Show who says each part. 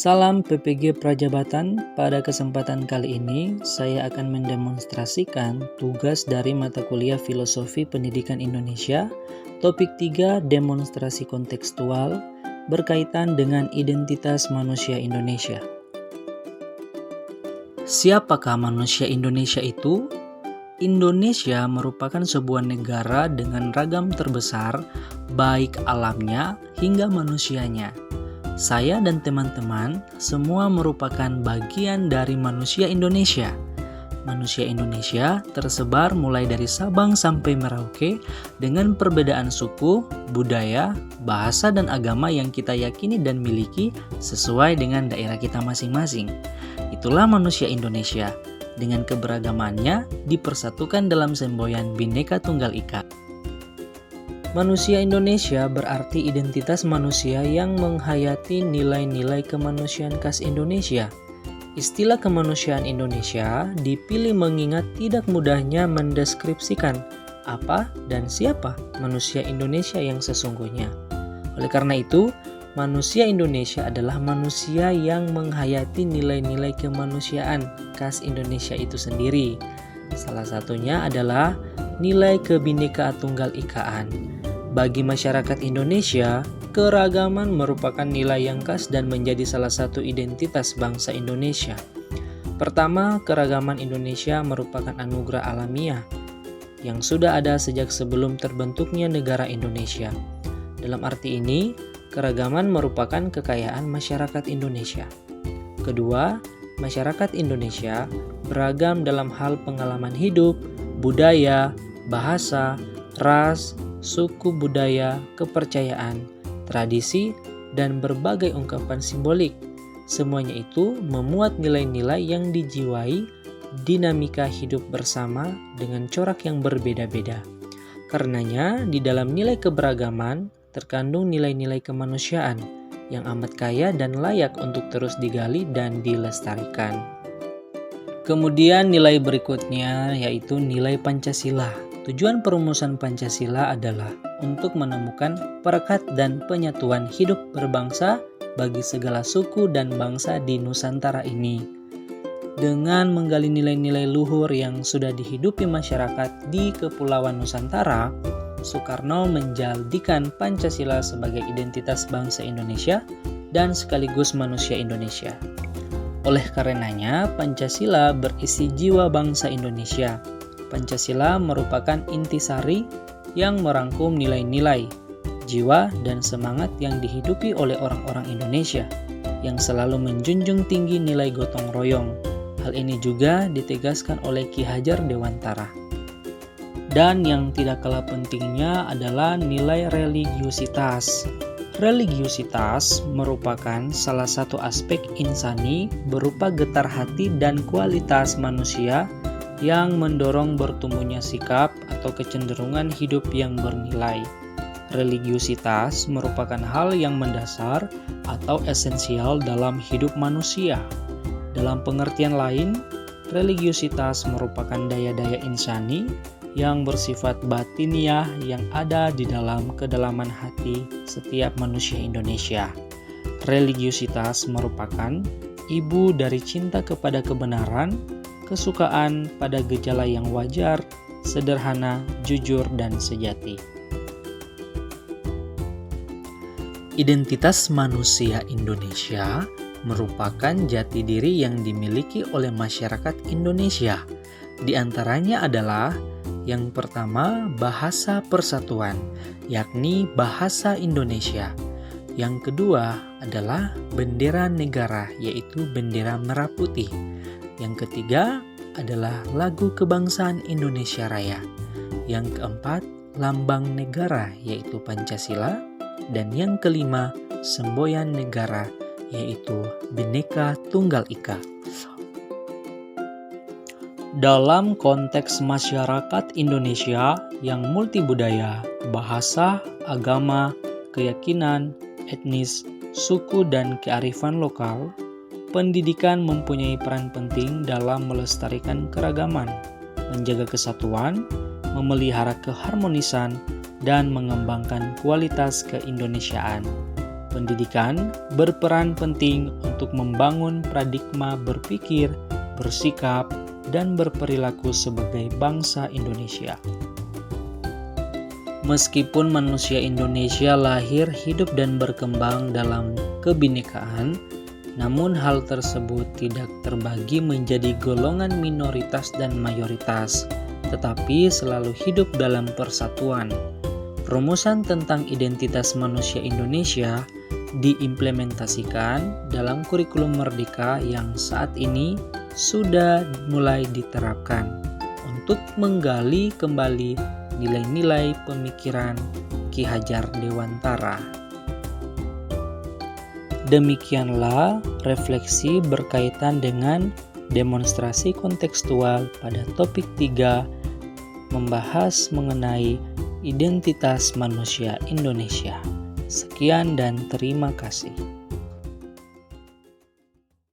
Speaker 1: Salam PPG Prajabatan. Pada kesempatan kali ini, saya akan mendemonstrasikan tugas dari mata kuliah Filosofi Pendidikan Indonesia, topik 3 demonstrasi kontekstual berkaitan dengan identitas manusia Indonesia. Siapakah manusia Indonesia itu? Indonesia merupakan sebuah negara dengan ragam terbesar, baik alamnya hingga manusianya. Saya dan teman-teman semua merupakan bagian dari manusia Indonesia. Manusia Indonesia tersebar mulai dari Sabang sampai Merauke dengan perbedaan suku, budaya, bahasa, dan agama yang kita yakini dan miliki sesuai dengan daerah kita masing-masing. Itulah manusia Indonesia. Dengan keberagamannya dipersatukan dalam semboyan Bhinneka Tunggal Ika. Manusia Indonesia berarti identitas manusia yang menghayati nilai-nilai kemanusiaan khas Indonesia. Istilah kemanusiaan Indonesia dipilih mengingat tidak mudahnya mendeskripsikan apa dan siapa manusia Indonesia yang sesungguhnya. Oleh karena itu, manusia Indonesia adalah manusia yang menghayati nilai-nilai kemanusiaan khas Indonesia itu sendiri. Salah satunya adalah nilai Kebhinneka Tunggal Ikaan. Bagi masyarakat Indonesia, keragaman merupakan nilai yang khas dan menjadi salah satu identitas bangsa Indonesia. Pertama, keragaman Indonesia merupakan anugerah alamiah yang sudah ada sejak sebelum terbentuknya negara Indonesia. Dalam arti ini, keragaman merupakan kekayaan masyarakat Indonesia. Kedua, masyarakat Indonesia beragam dalam hal pengalaman hidup, budaya, bahasa, ras, suku budaya, kepercayaan, tradisi, dan berbagai ungkapan simbolik. Semuanya itu memuat nilai-nilai yang dijiwai dinamika hidup bersama dengan corak yang berbeda-beda. Karenanya, di dalam nilai keberagaman terkandung nilai-nilai kemanusiaan yang amat kaya dan layak untuk terus digali dan dilestarikan. Kemudian nilai berikutnya yaitu nilai Pancasila. Tujuan perumusan Pancasila adalah untuk menemukan perekat dan penyatuan hidup berbangsa bagi segala suku dan bangsa di Nusantara ini. Dengan menggali nilai-nilai luhur yang sudah dihidupi masyarakat di Kepulauan Nusantara, Soekarno menjadikan Pancasila sebagai identitas bangsa Indonesia dan sekaligus manusia Indonesia. Oleh karenanya, Pancasila berisi jiwa bangsa Indonesia. Pancasila merupakan intisari yang merangkum nilai-nilai, jiwa, dan semangat yang dihidupi oleh orang-orang Indonesia yang selalu menjunjung tinggi nilai gotong royong. Hal ini juga ditegaskan oleh Ki Hajar Dewantara. Dan yang tidak kalah pentingnya adalah nilai religiusitas. Religiusitas merupakan salah satu aspek insani berupa getar hati dan kualitas manusia yang mendorong bertumbuhnya sikap atau kecenderungan hidup yang bernilai. Religiusitas merupakan hal yang mendasar atau esensial dalam hidup manusia. Dalam pengertian lain, religiusitas merupakan daya-daya insani yang bersifat batiniah yang ada di dalam kedalaman hati setiap manusia Indonesia. Religiusitas merupakan ibu dari cinta kepada kebenaran, kesukaan pada gejala yang wajar, sederhana, jujur, dan sejati. Identitas manusia Indonesia merupakan jati diri yang dimiliki oleh masyarakat Indonesia. Di antaranya adalah yang pertama, bahasa persatuan, yakni bahasa Indonesia. Yang kedua adalah bendera negara, yaitu bendera merah putih. Yang ketiga adalah lagu kebangsaan Indonesia Raya. Yang keempat, lambang negara yaitu Pancasila. Dan yang kelima, semboyan negara yaitu Bhinneka Tunggal Ika. Dalam konteks masyarakat Indonesia yang multibudaya, bahasa, agama, keyakinan, etnis, suku, dan kearifan lokal, pendidikan mempunyai peran penting dalam melestarikan keragaman, menjaga kesatuan, memelihara keharmonisan, dan mengembangkan kualitas keindonesiaan. Pendidikan berperan penting untuk membangun paradigma berpikir, bersikap, dan berperilaku sebagai bangsa Indonesia. Meskipun manusia Indonesia lahir, hidup, dan berkembang dalam kebinekaan, namun hal tersebut tidak terbagi menjadi golongan minoritas dan mayoritas, tetapi selalu hidup dalam persatuan. Rumusan tentang identitas manusia Indonesia diimplementasikan dalam kurikulum Merdeka yang saat ini sudah mulai diterapkan untuk menggali kembali nilai-nilai pemikiran Ki Hajar Dewantara. Demikianlah refleksi berkaitan dengan demonstrasi kontekstual pada topik 3 membahas mengenai identitas manusia Indonesia. Sekian dan terima kasih.